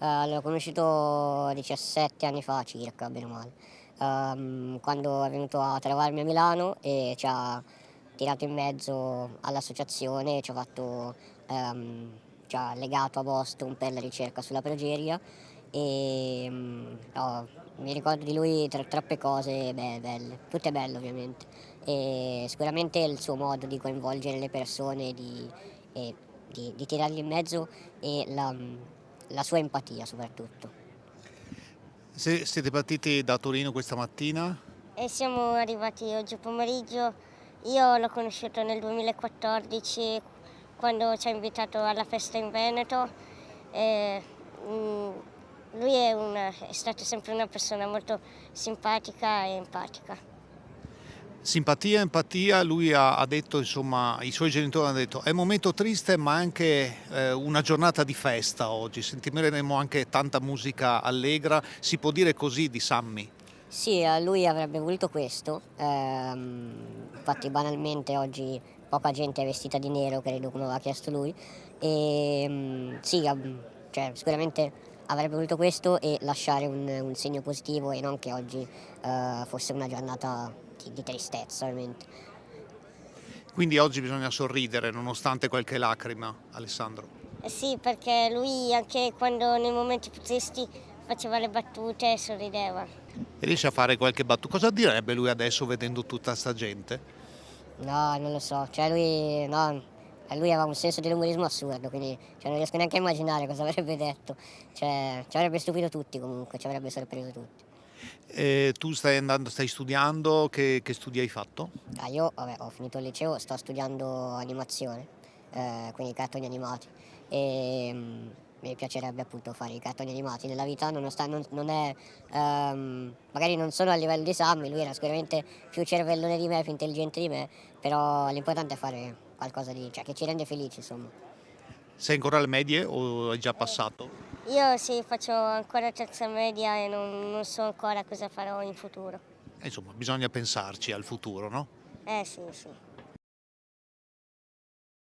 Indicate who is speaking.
Speaker 1: L'ho conosciuto 17 anni fa circa, bene o male, quando è venuto a trovarmi a Milano e ci ha tirato in mezzo all'associazione e ci ha legato a Boston per la ricerca sulla progeria e no, mi ricordo di lui troppe cose belle, tutte belle ovviamente, e sicuramente il suo modo di coinvolgere le persone, e di tirarli in mezzo e la sua empatia soprattutto.
Speaker 2: Siete partiti da Torino questa mattina?
Speaker 3: E siamo arrivati oggi pomeriggio. Io l'ho conosciuto nel 2014 quando ci ha invitato alla festa in Veneto. E, lui è stato sempre una persona molto simpatica e empatica.
Speaker 2: Simpatia, empatia, lui ha detto, insomma, i suoi genitori hanno detto è un momento triste ma anche una giornata di festa oggi, sentiremo anche tanta musica allegra, si può dire così di Sammy?
Speaker 1: Sì, lui avrebbe voluto questo, infatti banalmente oggi poca gente è vestita di nero, credo come aveva chiesto lui, sì, cioè sicuramente avrebbe voluto questo e lasciare un segno positivo e non che oggi fosse una giornata di tristezza ovviamente.
Speaker 2: Quindi oggi bisogna sorridere nonostante qualche lacrima, Alessandro.
Speaker 3: Eh sì, perché lui anche quando nei momenti più tristi faceva le battute e sorrideva.
Speaker 2: E riesce a fare qualche battuta? Cosa direbbe lui adesso vedendo tutta sta gente?
Speaker 1: No, non lo so, cioè lui, no, lui aveva un senso dell'umorismo assurdo, quindi cioè, non riesco neanche a immaginare cosa avrebbe detto, cioè ci avrebbe stupito tutti comunque, ci avrebbe sorpreso tutti.
Speaker 2: Tu stai studiando, che studi hai fatto?
Speaker 1: Io vabbè, ho finito il liceo, sto studiando animazione, quindi cartoni animati e mi piacerebbe appunto fare i cartoni animati nella vita, non è, magari non sono a livello di Sammy, lui era sicuramente più cervellone di me, più intelligente di me, però l'importante è fare qualcosa cioè, che ci rende felici insomma.
Speaker 2: Sei ancora alle medie o hai già passato?
Speaker 3: Io sì, faccio ancora terza media e non so ancora cosa farò in futuro.
Speaker 2: Insomma, bisogna pensarci al futuro, no?
Speaker 3: Sì, sì.